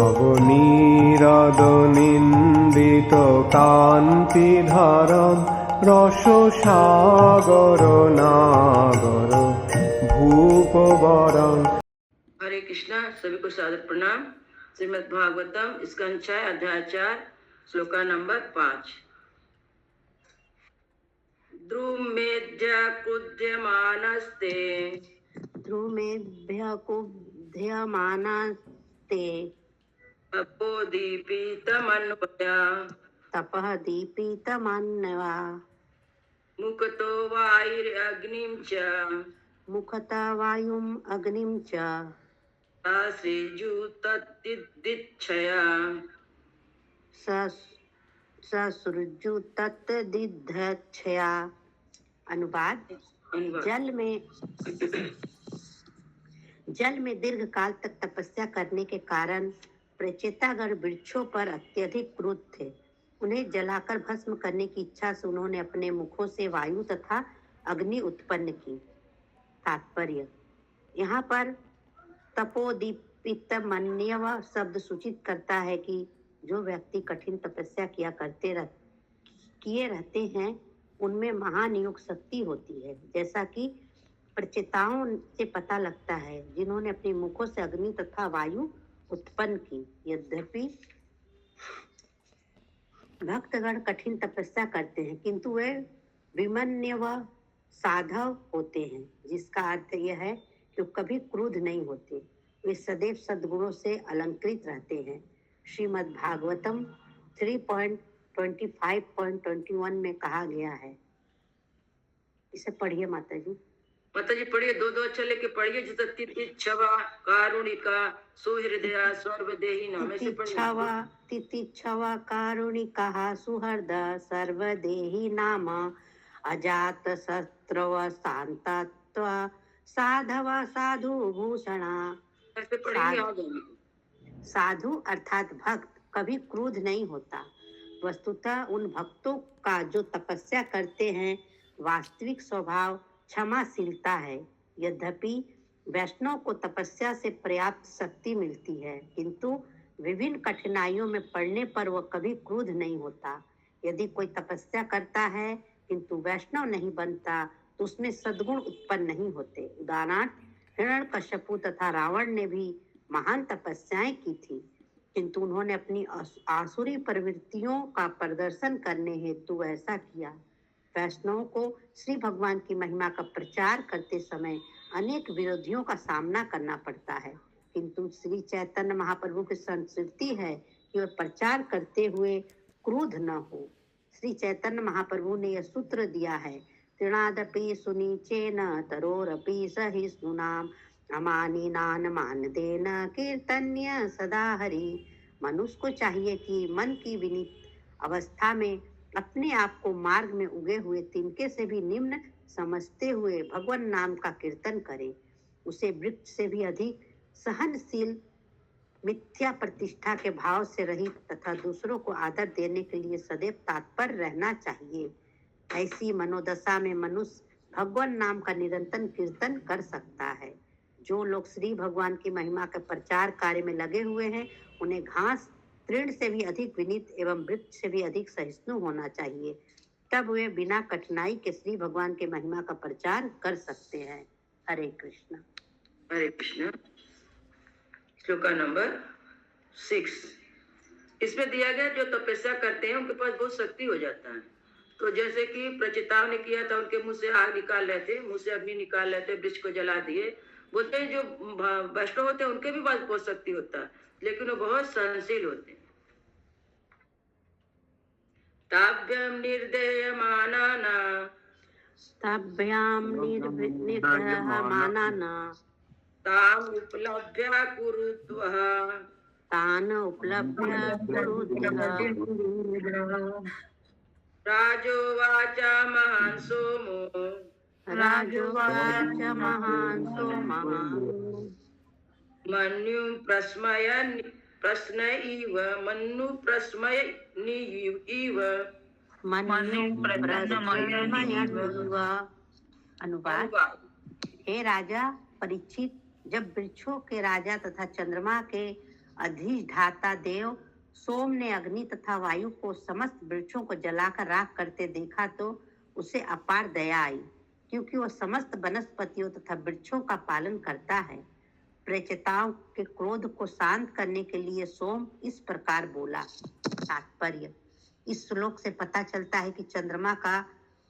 নবনীরদনিন্দিত কান্তিধারম রসসাগর নাগর ভূপবরং। हरे कृष्णा। सभी को सादर प्रणाम। श्रीमद् भागवतम स्कंद 6 अध्याय 4 श्लोका नंबर 5। द्रुमेध्य कुध्यमानस्ते तपो दीपितमन्वया मुखतो वायुरग्निं च मुखता वायुम अग्निम च ससृजुतद्दिच्छया ससृजु तत्दिद्धक्षया। अनुवाद। जल में दीर्घ काल तक तपस्या करने के कारण प्रचेतागण वृक्षों पर अत्यधिक क्रुद्ध थे। उन्हें जलाकर भस्म करने की इच्छा से उन्होंने अपने मुखों से वायु तथा अग्नि उत्पन्न की। तात्पर्य। यहाँ पर तपोदीपितमन्यव शब्द सूचित करता है कि जो व्यक्ति कठिन तपस्या किए रहते हैं उनमें महान योग शक्ति होती है, जैसा कि प्रचेताओं से पता लगता है जिन्होंने अपने मुखों से अग्नि तथा वायु उत्पन्न की। यद्यपि भक्तगण कठिन तपस्या करते हैं किंतु वे विमन्यव साधव होते हैं, जिसका अर्थ यह है कि कभी क्रोध नहीं होते। वे सदैव सद्गुणों से अलंकृत रहते हैं। श्रीमद् भागवतम 3.25.21 में कहा गया है। इसे पढ़िए माता जी। पढ़िए। दो अच्छा लेके पढ़िए। जैसे तितिच्छवा कारुणिका सुहृदया सर्वदेही नाम से तितिच्छवा कारुणिका सुहृद सर्वदेही नाम अजात शत्रव शांतत्व साधव साधु भूषणा। साधु अर्थात भक्त कभी क्रोध नहीं होता। वस्तुतः उन भक्तों का जो तपस्या करते हैं वास्तविक स्वभाव क्षमाशीलता है। यद्यपि वैष्णव को तपस्या से पर्याप्त शक्ति मिलती है किंतु विभिन्न कठिनाइयों में पड़ने पर वह कभी क्रोध नहीं होता। यदि कोई तपस्या करता है किंतु वैष्णव नहीं बनता तो उसमें सद्गुण उत्पन्न नहीं होते। उदाहरणार्थ हिरण्यकश्यपु तथा रावण ने भी महान तपस्याएं की थी किंतु उन्होंने अपनी आसुरी प्रवृत्तियों का प्रदर्शन करने हेतु ऐसा किया। वैष्णवों को श्री भगवान की महिमा का प्रचार करते समय अनेक विरोधियों का सामना करना पड़ता है किंतु श्री चैतन्य महाप्रभु की संस्कृति है कि वह प्रचार करते हुए क्रोध न हो। श्री चैतन्य महाप्रभु ने यह सूत्र दिया है, तृणादपि सुनीचेन तरोरपि सहिष्णुनाम अमानिनान मानदेन कीर्तन्य सदा हरि। मनुष्य को चाहिए कि मन की विनीत अवस्था में अपने आप को मार्ग में उगे हुए तिनके से भी निम्न समझते हुए भगवान नाम का कीर्तन करे। उसे वृक्ष से भी अधिक सहनशील, मिथ्या प्रतिष्ठा के भाव से रहित तथा दूसरों को आदर देने के लिए सदैव तत्पर रहना चाहिए। ऐसी मनोदशा में मनुष्य भगवान नाम का निरंतर कीर्तन कर सकता है। जो लोग श्री भगवान की महिमा के प्रचार कार्य में लगे हुए हैं उन्हें घास तृण से भी अधिक विनीत एवं वृक्ष से भी अधिक सहिष्णु होना चाहिए, तब वे बिना कठिनाई के श्री भगवान के महिमा का प्रचार कर सकते हैं। हरे कृष्ण। हरे कृष्ण। श्लोका नंबर 6। इसमें दिया गया जो तपस्या करते हैं उनके पास बहुत शक्ति हो जाता है। तो जैसे कि प्रचेताओं ने किया था, उनके मुंह से आग निकाल रहे थे, मुंह से अग्नि निकाल रहे थे, वृक्ष को जला दिए। बोलते हैं जो वैष्णव होते हैं उनके भी पास बहुत शक्ति होता है लेकिन वो बहुत सहनशील होते हैं। ताभ्याम निर्दयमानाना ताम उपलभ्य कुरुत्वः राजोवाच महान् सोमो मन्युं प्रश्नयिव मनु प्रश्नयिव। अनुवाद। हे राजा परीक्षित, जब वृक्षों के राजा तथा चंद्रमा के अधिष्ठाता देव सोम ने अग्नि तथा वायु को समस्त वृक्षों को जलाकर राख करते देखा तो उसे अपार दया आई, क्योंकि वह समस्त वनस्पतियों तथा वृक्षों का पालन करता है। प्रेचिताओं के क्रोध को शांत करने के लिए सोम इस प्रकार बोला। तात्पर्य: इस श्लोक से पता चलता है कि चंद्रमा का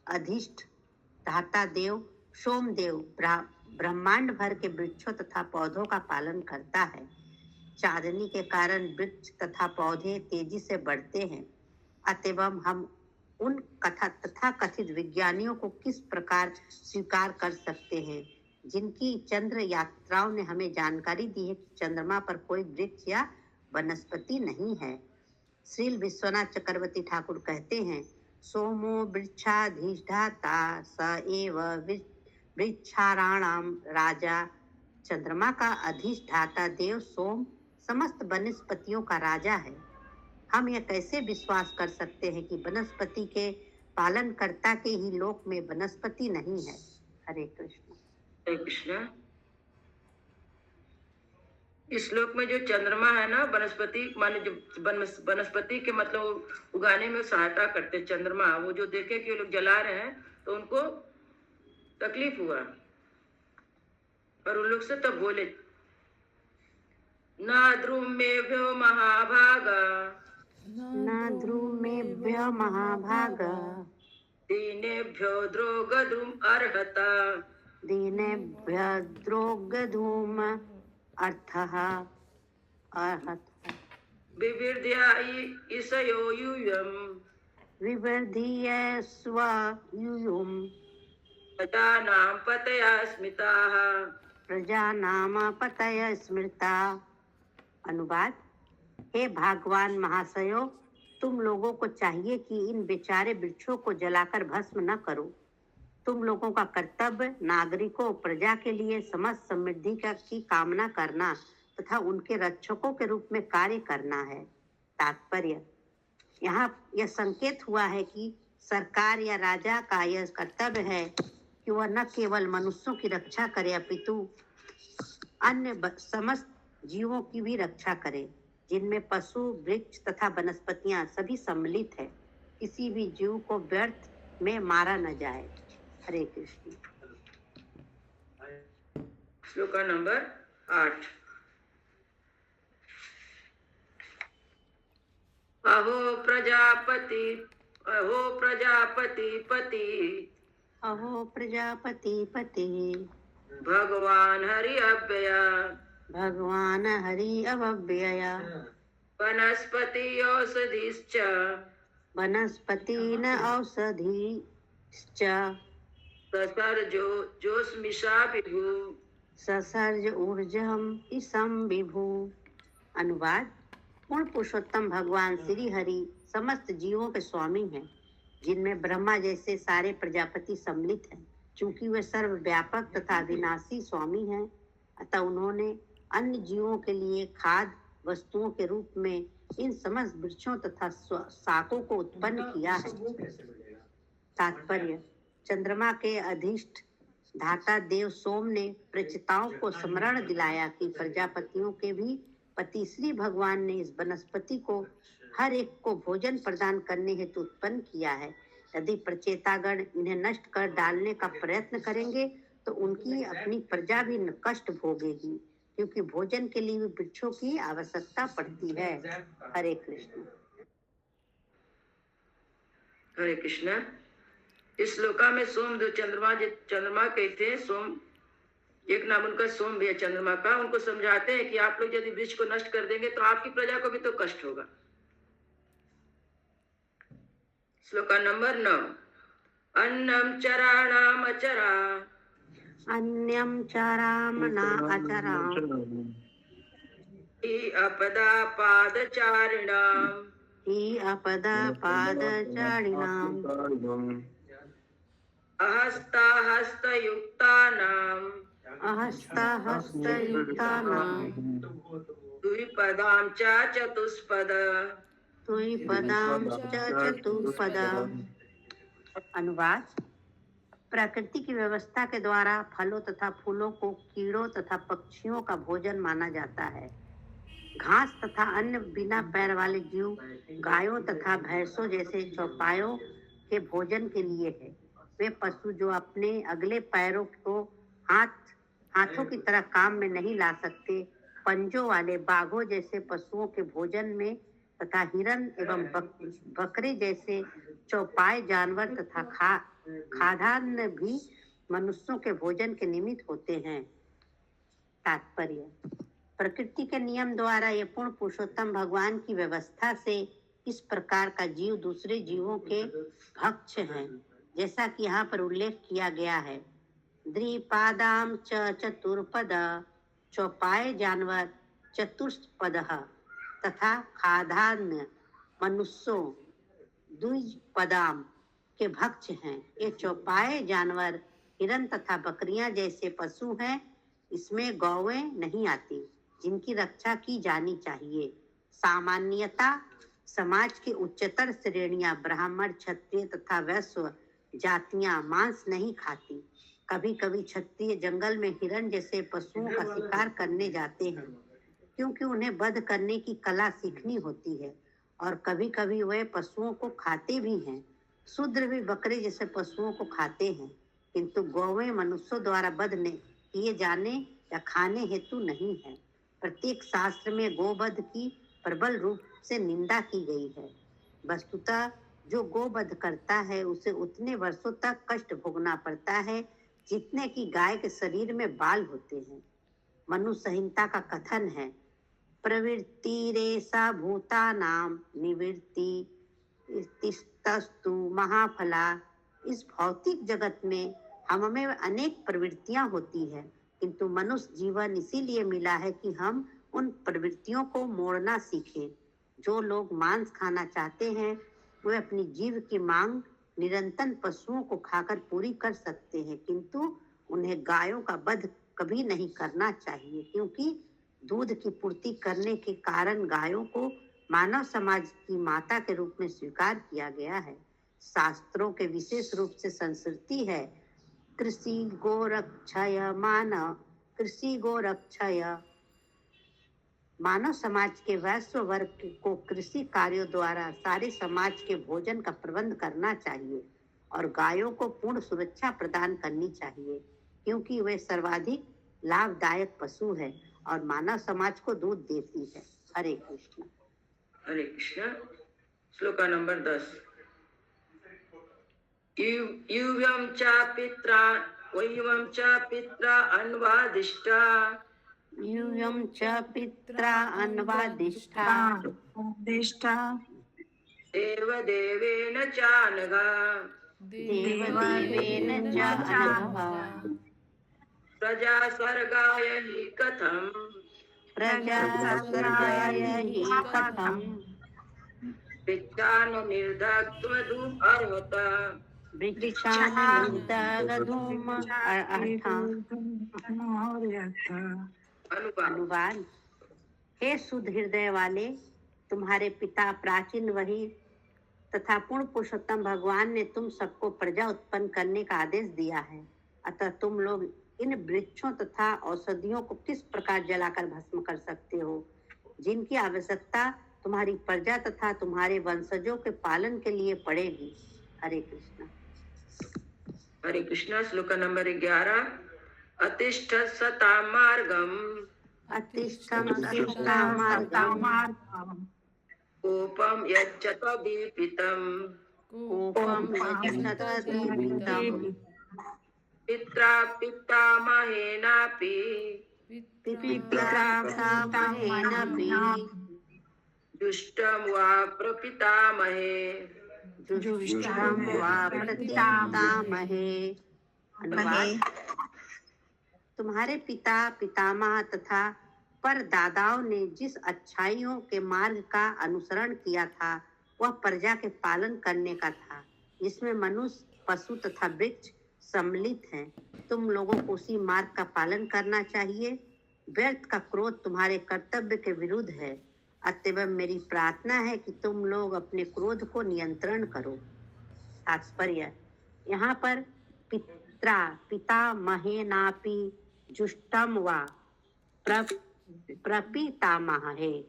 अधिष्ठाता देव सोमदेव ब्रह्मांड भर के वृक्षों तथा पौधों का पालन करता है। चांदनी के कारण वृक्ष तथा पौधे तेजी से बढ़ते हैं। अतएव हम उन तथा कथित विज्ञानियों को किस प्रकार स्वीकार कर सकते हैं जिनकी चंद्र यात्राओं ने हमें जानकारी दी है कि चंद्रमा पर कोई वृक्ष या वनस्पति नहीं है। श्रील विश्वनाथ चक्रवर्ती ठाकुर कहते हैं, सोमो वृक्षाधिष्ठाता स एव वृक्षाणाम राजा। चंद्रमा का अधिष्ठाता देव सोम समस्त वनस्पतियों का राजा है। हम यह कैसे विश्वास कर सकते हैं कि वनस्पति के पालनकर्ता के ही लोक में वनस्पति नहीं है। हरे कृष्ण। हरे कृष्ण। इस श्लोक में जो चंद्रमा है ना, वनस्पति माने जो वनस्पति के मतलब उगाने में सहायता करते चंद्रमा, वो जो देखे कि वो लोग जला रहे हैं तो उनको तकलीफ हुआ और उन लोग से तब बोले, न द्रुमेभ्यो महाभागा न द्रुमेभ्यो महाभागा दीनेभ्यो द्रोगधूम अर्हता दीनेभ्यो द्रोगधूम अर्थः अर्हत विविर्ध्यायि ईशयो यूयम् विवर्धीय स्वयूयुम् प्रजानां पतया स्मिताः प्रजानाम पतय स्मृता। अनुवाद: हे भगवान महाशयो, तुम लोगों को चाहिए कि इन बेचारे वृक्षों को जलाकर भस्म न करो। तुम लोगों का कर्तव्य नागरिकों प्रजा के लिए समस्त समृद्धि की कामना करना तथा उनके रक्षकों के रूप में कार्य करना है। तात्पर्य: यहाँ यह संकेत हुआ है कि सरकार या राजा का यह कर्तव्य है कि वह न केवल मनुष्यों की रक्षा करे अपितु अन्य समस्त जीवों की भी रक्षा करे, जिनमें पशु, वृक्ष तथा वनस्पतियां सभी सम्मिलित है। किसी भी जीव को व्यर्थ में मारा न जाए। हरे कृष्ण। श्लोक नंबर 8। अहो प्रजापति पति अहो प्रजापति पति भगवान हरि अव्यया भगवान हरि अव्यया वनस्पति औषधिश्च वनस्पति न औषधिश्च ससर्जो जोस्मिषा विभु ससर्ज ऊर्जम इसम विभु। अनुवाद: पूर्ण पुरुषोत्तम भगवान श्री हरि समस्त जीवों के स्वामी हैं, जिनमें ब्रह्मा जैसे सारे प्रजापति सम्मिलित हैं। चूंकि वे सर्वव्यापक तथा विनाशी स्वामी हैं, अतः उन्होंने अन्य जीवों के लिए खाद्य वस्तुओं के रूप में इन समस्त वृक्षों तथा शाकों को उत्पन्न किया है। तात्पर्य: चंद्रमा के अधिष्ठाता देव सोम ने प्रचिताओं को स्मरण दिलाया कि प्रजापतियों के भी पति श्री भगवान ने इस वनस्पति को हर एक को भोजन प्रदान करने हेतु उत्पन्न किया है। यदि प्रचेतागण इन्हें नष्ट कर डालने का प्रयत्न करेंगे तो उनकी अपनी प्रजा भी कष्ट भोगेगी, क्योंकि भोजन के लिए वृक्षों की आवश्यकता पड़ती है। हरे कृष्ण। हरे कृष्ण। इस श्लोका में सोम जो चंद्रमा के थे, सोम एक नाम उनका सोम भी है चंद्रमा का, उनको समझाते हैं कि आप लोग यदि वृक्ष को नष्ट कर देंगे तो आपकी प्रजा को भी तो कष्ट होगा। श्लोका नंबर 9। अन्नम चराणाम अचरा अन्यम चराम न अचराम हि अपदा पादचारिणाम हि अपदा पादचारिणाम अहस्ता हस्तयुक्तानाम अहस्ता हस्तयुक्तानाम द्विपदां च चतुष्पद द्विपदां च चतुष्पदाम्। अनुवाद: प्रकृति की व्यवस्था के द्वारा फलों तथा फूलों को कीड़ों तथा पक्षियों का भोजन माना जाता है। घास तथा अन्य बिना पैर वाले जीव गायों तथा भैंसों जैसे चौपायों के भोजन के लिए है। वे पशु जो अपने अगले पैरों को हाथों की तरह काम में नहीं ला सकते, पंजों वाले बाघों जैसे पशुओं के भोजन में तथा हिरन एवं बकरे जैसे चौपाए जानवर तथा खाद्यान्न भी मनुष्यों के भोजन के निमित्त होते हैं। तात्पर्य: प्रकृति के नियम द्वारा ये पूर्ण पुरुषोत्तम भगवान की व्यवस्था से इस प्रकार का जीव दूसरे जीवों के भक्ष हैं, जैसा कि यहाँ पर उल्लेख किया गया है। द्विपादाम च चतुर्पद, चौपाए जानवर चतुष्पद तथा खाद्यान्न मनुष्यों द्विपदाम के भक्ष हैं। ये चौपाए जानवर हिरन तथा बकरियां जैसे पशु हैं। इसमें गौएं नहीं आती, जिनकी रक्षा की जानी चाहिए। सामान्यता समाज की उच्चतर श्रेणियां ब्राह्मण, क्षत्रिय तथा वैश्य जातियां मांस नहीं खाती। कभी कभी क्षत्रिय जंगल में हिरन जैसे पशुओं का शिकार करने जाते हैं, क्योंकि उन्हें वध करने की कला सीखनी होती है, और कभी कभी वे पशुओं को खाते भी हैं। शूद्र भी बकरे जैसे पशुओं को खाते हैं, किंतु गौएं मनुष्यों द्वारा वध किए जाने या खाने हेतु नहीं है। प्रत्येक शास्त्र में गोवध की प्रबल रूप से निंदा की गई है। वस्तुतः जो गोवध करता है उसे उतने वर्षों तक कष्ट भोगना पड़ता है जितने कि गाय के शरीर में बाल होते हैं। मनु संहिता का कथन है, प्रवृत्ति रेसा भूतानां निवृत्ति तिस्तस्तु महाफला। इस भौतिक जगत में हमें अनेक प्रवृत्तियां होती हैं, किंतु मनुष्य जीवन इसीलिए मिला है कि हम उन प्रवृत्तियों को मोड़ना सीखें। जो लोग मांस खाना चाहते हैं वे अपनी जीव की मांग निरंतर पशुओं को खाकर पूरी कर सकते हैं, किंतु उन्हें गायों का वध कभी नहीं करना चाहिए, क्योंकि दूध की पूर्ति करने के कारण गायों को मानव समाज की माता के रूप में स्वीकार किया गया है। शास्त्रों के विशेष रूप से संस्कृति है, कृषि गोरक्षय मानव, कृषि गोरक्षय। मानव समाज के वैश्य वर्ग को कृषि कार्यों द्वारा सारे समाज के भोजन का प्रबंध करना चाहिए और गायों को पूर्ण सुरक्षा प्रदान करनी चाहिए, क्योंकि वे सर्वाधिक लाभदायक पशु है और मानव समाज को दूध देती है। हरे कृष्ण। हरे कृष्ण। श्लोका नंबर 10। युवं च पित्रा अन्वादिष्टा, यूयं च पित्रा अन्वादिष्टा, देवदेवेन चानघा, देवदेवेन च अनघः, प्रजा स्वर्गाय हि कथम्, प्रजा स्वर्गाय हि कथम्, भिक्षानुनिर्धक्त्वम् अर्हत, वृक्षानुनिर्दग्धुम् अर्हता। अनुवाद: हे शुद्ध हृदय वाले, तुम्हारे पिता प्राचीन वही तथा पूर्ण पुरुषोत्तम भगवान ने तुम सबको प्रजा उत्पन्न करने का आदेश दिया है। अतः तुम लोग इन वृक्षों तथा औषधियों को किस प्रकार जलाकर भस्म कर सकते हो, जिनकी आवश्यकता तुम्हारी प्रजा तथा तुम्हारे वंशजों के पालन के लिए पड़ेगी। हरे कृष्ण। हरे कृष्ण। श्लोक नंबर 11। अतिष्ठ सता मार्गम, अतिष्ठं सतामार्गं, कोपम यच्चत दीपितम, कोपं यच्छतदीपितम्, पित्रा पितामहेनापि, पितामहेनापि, दुष्टं वा प्रपितामहे, जुष्टं वा प्रतिपितामहे। अनुवाद: तुम्हारे पिता पितामह तथा परदादाओं ने जिस अच्छाइयों के मार्ग का अनुसरण किया था वह प्रजा के पालन करने का था, जिसमें मनुष्य, पशु तथा वृक्ष सम्मिलित हैं। तुम लोगों को उसी मार्ग का पालन करना चाहिए। व्यर्थ का क्रोध तुम्हारे कर्तव्य के विरुद्ध है, अतएव मेरी प्रार्थना है कि तुम लोग अपने क्रोध को नियंत्रण करो। तात्पर्य: यहाँ पर पिता महेनापि जुष्टम वा प्रपितामहे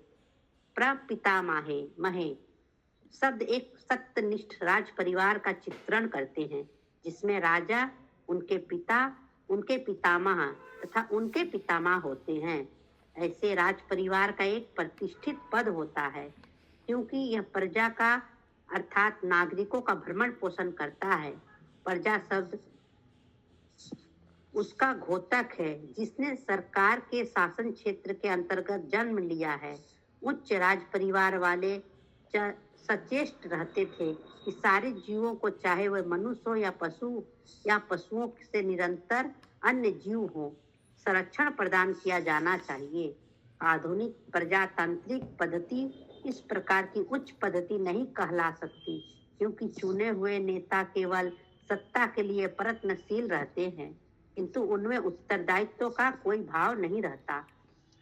प्रपितामहे महे शब्द एक सत्यनिष्ठ राज परिवार का चित्रण करते हैं, जिसमें राजा, उनके पिता, उनके पितामह तथा उनके पितामह होते हैं। ऐसे राज परिवार का एक प्रतिष्ठित पद होता है, क्योंकि यह प्रजा का अर्थात नागरिकों का भरण पोषण करता है। प्रजा शब्द उसका घोतक है, जिसने सरकार के शासन क्षेत्र के अंतर्गत जन्म लिया है। उच्च राज परिवार वाले सचेष्ट रहते थे कि सारे जीवों को, चाहे वह मनुष्य हो या पशुओं से निरंतर अन्य जीव हो, संरक्षण प्रदान किया जाना चाहिए। आधुनिक प्रजातांत्रिक पद्धति इस प्रकार की उच्च पद्धति नहीं कहला सकती, क्योंकि चुने हुए नेता केवल सत्ता के लिए प्रयत्नशील रहते हैं, किंतु उनमें उत्तरदायित्व का कोई भाव नहीं रहता।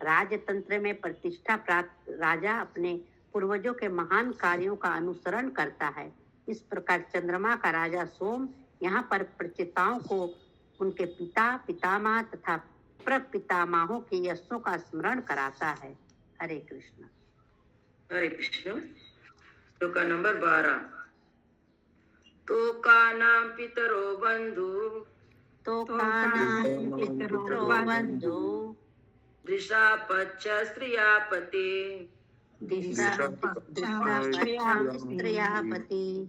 राजतंत्र में प्रतिष्ठा प्राप्त राजा अपने पूर्वजों के महान कार्यों का अनुसरण करता है। इस प्रकार चंद्रमा का राजा सोम यहाँ पर प्रचेताओं को उनके पिता, पितामह तथा प्रपितामहों के यशों का स्मरण कराता है। हरे कृष्ण। हरे कृष्ण। श्लोक नंबर 12। तो का नाम पितरो बंधु, तो का नाम पितरो बंधु, दिशा पच्च स्त्रिया पति, दिशा पच्छाम स्त्रियापति,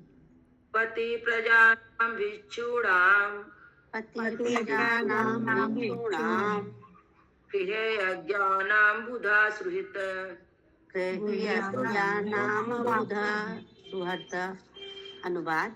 पति प्रजानां भिक्षूणां, पति प्रजानां भिक्षूणां, गृहे यज्ञानां बुधा सुहृत, गृह्यज्ञानां बुधा सुहृत। अनुवाद: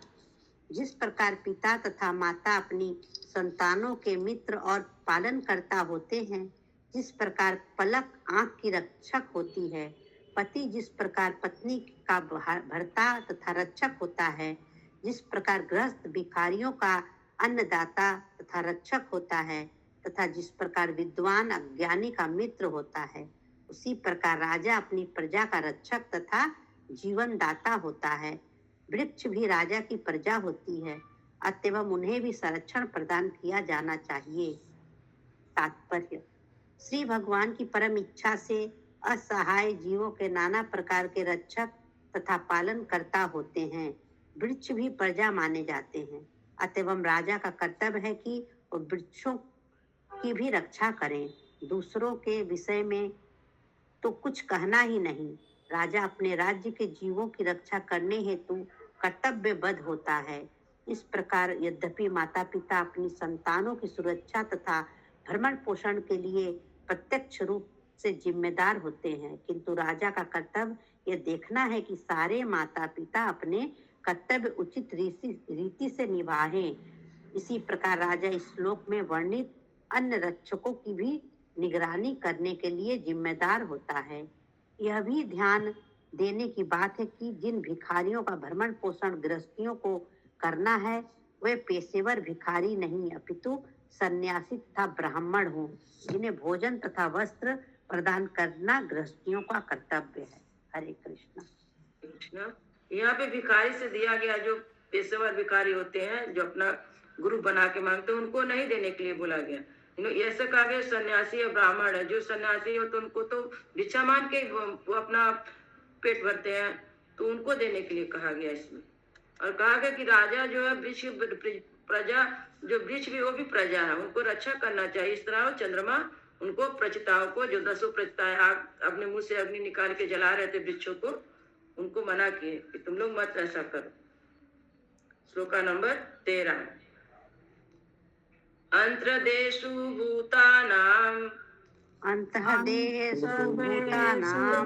जिस प्रकार पिता तथा माता अपनी संतानों के मित्र और पालनकर्ता होते हैं, जिस प्रकार पलक आंख की रक्षक होती है, पति जिस प्रकार पत्नी का भर्ता तथा रक्षक होता है, जिस प्रकार गृहस्थ भिखारियों का अन्नदाता तथा रक्षक होता है, तथा जिस प्रकार विद्वान अज्ञानी का मित्र होता है, उसी प्रकार राजा अपनी प्रजा का रक्षक तथा जीवन दाता होता है। वृक्ष भी राजा की प्रजा होती है, अतएव उन्हें भी संरक्षण प्रदान किया जाना चाहिए। तात्पर्य: श्री भगवान की परम इच्छा से असहाय जीवों के नाना प्रकार के रक्षक तथा पालन करता होते हैं। वृक्ष भी प्रजा माने जाते हैं, अतएव राजा का कर्तव्य है कि वो वृक्षों की भी रक्षा करें। दूसरों के विषय में तो कुछ कहना ही नहीं। राजा अपने राज्य के जीवों की रक्षा करने हेतु कर्तव्यबद्ध होता है। इस प्रकार यद्यपि माता पिता अपनी संतानों की सुरक्षा तथा भरण पोषण के लिए प्रत्यक्ष रूप से जिम्मेदार होते हैं, किंतु राजा का कर्तव्य यह देखना है कि सारे माता पिता अपने कर्तव्य उचित रीति से निभाएं। इसी प्रकार राजा इस श्लोक में वर्णित अन्य रक्षकों की भी निगरानी करने के लिए जिम्मेदार होता है। यह भी ध्यान देने की बात है कि जिन भिखारियों का भरण पोषण गृहस्थियों को करना है, वे पेशेवर भिखारी नहीं, अपितु सन्यासी तथा ब्राह्मण हो, जिन्हें भोजन तथा वस्त्र प्रदान करना गृहस्थियों का कर्तव्य है। हरे कृष्ण। यहाँ पे भिखारी से दिया गया, जो पेशेवर भिखारी होते हैं, जो अपना गुरु बना के मांगते हैं, उनको नहीं देने के लिए बोला गया। ऐसा कहा गया सन्यासी या ब्राह्मण है। जो सन्यासी हो तो उनको तो भिक्षा मांग के वो अपना पेट भरते हैं, तो उनको देने के लिए कहा गया इसमें। और कहा गया कि राजा जो है वृक्ष प्रजा, जो वृक्ष भी वो भी प्रजा है, उनको रक्षा करना चाहिए। इस तरह चंद्रमा उनको प्रचिताओं को, जो 10 प्रचिताएं अपने मुंह से अग्नि निकाल के जला रहे थे वृक्षों को, उनको मना किए कि तुम लोग मत ऐसा करो। श्लोका नंबर 13। अंतर्देशु भूतानां, अंतर्देशु भूतानां,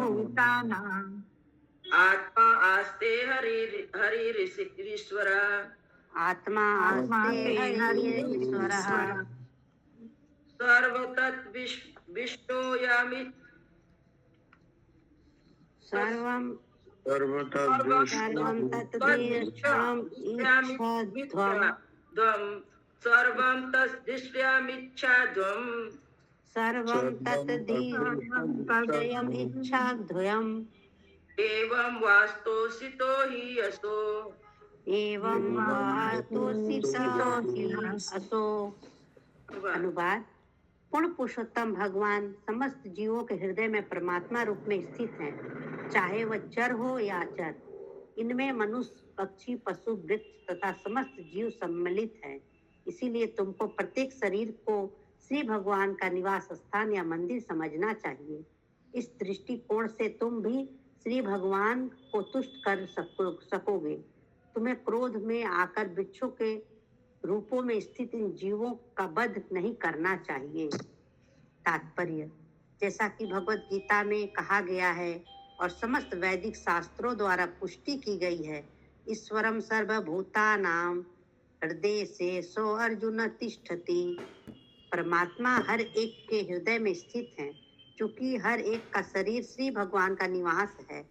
आत्मा आस्ते हरिरीश्वर, आत्मा आस्ते हरिरीश्वरः, सर्वतत् विष्णोयामि, सर्वं तद्दृष्ट्यामिच्छाध्वम्, सर्वं तद्दृष्ट्यामिच्छाध्वम्, एवं वास्तोषितो हि असो, एवं वास्तोषितो हि असो। अनुवाद: पूर्ण पुरुषोत्तम भगवान समस्त जीवों के हृदय में परमात्मा रूप में स्थित हैं, चाहे वह चर हो या अचर। इनमें मनुष्य, पक्षी, पशु, वृक्ष तथा समस्त जीव सम्मिलित हैं। इसीलिए तुमको प्रत्येक शरीर को श्री भगवान का निवास स्थान या मंदिर समझना चाहिए। इस दृष्टिकोण से तुम भी श्री भगवान को तुष्ट कर सकोगे। तुम्हें क्रोध में आकर वृक्षों के रूपों में स्थित इन जीवों का वध नहीं करना चाहिए। तात्पर्य, जैसा कि भगवत गीता में कहा गया है और समस्त वैदिक शास्त्रों द्वारा पुष्टि की गई है, ईश्वरम सर्वभूतानां हृदयेषु अर्जुन तिष्ठति। परमात्मा हर एक के हृदय में स्थित है। चूंकि हर एक का शरीर श्री भगवान का निवास है,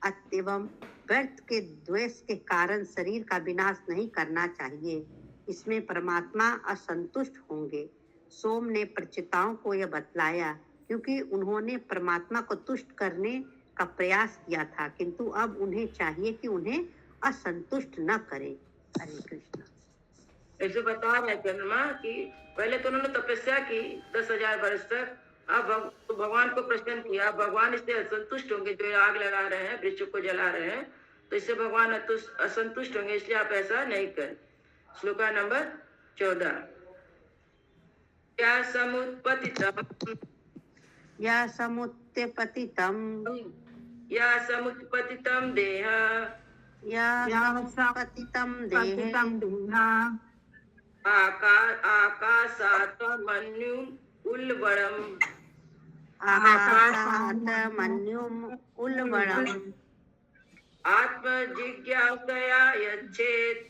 अतएव व्यर्थ के द्वेष के कारण शरीर का विनाश नहीं करना चाहिए। इसमें परमात्मा असंतुष्ट होंगे। सोम ने प्रचिताओं को यह बतलाया क्योंकि उन्होंने परमात्मा को तुष्ट करने का प्रयास किया था, किंतु अब उन्हें चाहिए कि उन्हें असंतुष्ट न करे। हरे कृष्ण। ऐसे बता रहे चंद्रमा कि पहले तो उन्होंने तपस्या की 10,000 वर्ष तक। अब भगवान को प्रसन्न किया। भगवान इससे असंतुष्ट होंगे, जो आग लगा रहे हैं, वृक्ष को जला रहे हैं, तो इससे भगवान असंतुष्ट होंगे, इसलिए आप ऐसा नहीं करें। श्लोका नंबर 14। या समुत्पतितम देह आकाशात् मन्युम् उल्बणम् आत्मजिज्ञासया यच्छेत्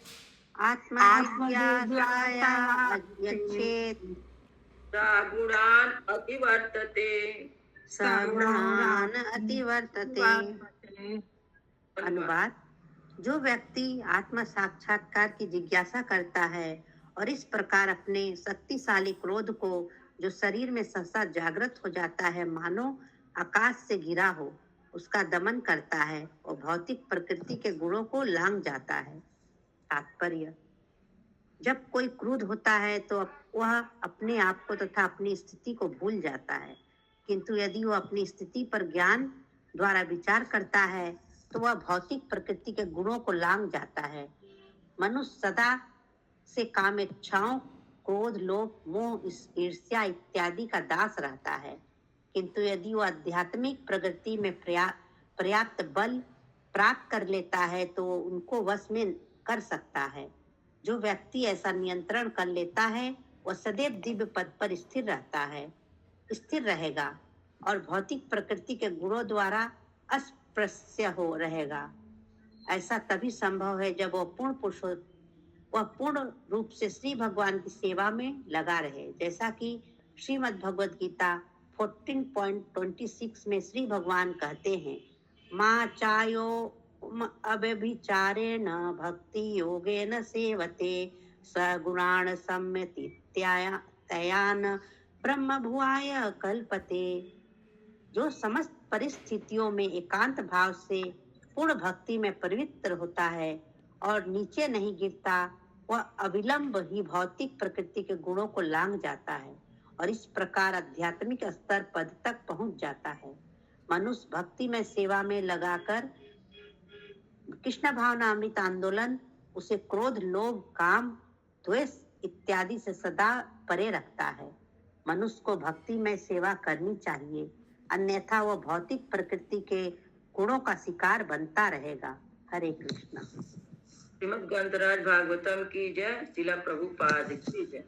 सगुणान् अतिवर्तते। अनुवाद, जो व्यक्ति आत्म साक्षात्कार की जिज्ञासा करता है और इस प्रकार अपने शक्तिशाली क्रोध को, जो शरीर में सहसा जागृत हो जाता है मानो आकाश से गिरा हो, उसका दमन करता है और भौतिक प्रकृति के गुणों को लांघ जाता है। तात्पर्य, जब कोई क्रोध होता है तो वह अपने आप को तथा अपनी स्थिति को भूल जाता है, किंतु यदि वह अपनी स्थिति पर ज्ञान द्वारा विचार करता है तो वह भौतिक प्रकृति के गुणों को लांघ जाता है। मनुष्य सदा से काम इच्छाओं, क्रोध, लोभ, मोह, ईर्ष्या इत्यादि का दास रहता है, किंतु यदि वह आध्यात्मिक प्रगति में पर्याप्त बल प्राप्त कर लेता है तो उनको वश में कर सकता है। जो व्यक्ति ऐसा नियंत्रण कर लेता है वह सदैव दिव्य पद पर स्थिर रहेगा और भौतिक प्रकृति के गुणों द्वारा अस्पृश्य हो रहेगा। ऐसा तभी संभव है जब वह पूर्ण रूप से श्री भगवान की सेवा में लगा रहे। जैसा कि श्रीमद् भगवद गीता 14.26 में श्री भगवान कहते हैं, मा चायो अव्यभिचारेण भक्ति योगेन सेवते सगुणान् सम्यतीत्यायान् ब्रह्म भुवाय कल्पते। जो समस्त परिस्थितियों में एकांत भाव से पूर्ण भक्ति में पवित्र होता है और नीचे नहीं गिरता, वह अविलंब ही भौतिक प्रकृति के गुणों को लांघ जाता है और इस प्रकार आध्यात्मिक स्तर पद तक पहुंच जाता है। मनुष्य भक्ति में सेवा में लगाकर कृष्ण भावना अमृत आंदोलन उसे क्रोध, लोभ, काम, द्वेष इत्यादि से सदा परे रखता है। मनुष्य को भक्ति में सेवा करनी चाहिए, अन्यथा वह भौतिक प्रकृति के गुणों का शिकार बनता रहेगा। हरे कृष्ण। श्रीमद् ग्रंथराज भागवतम की जय। श्रील प्रभुपाद की जय।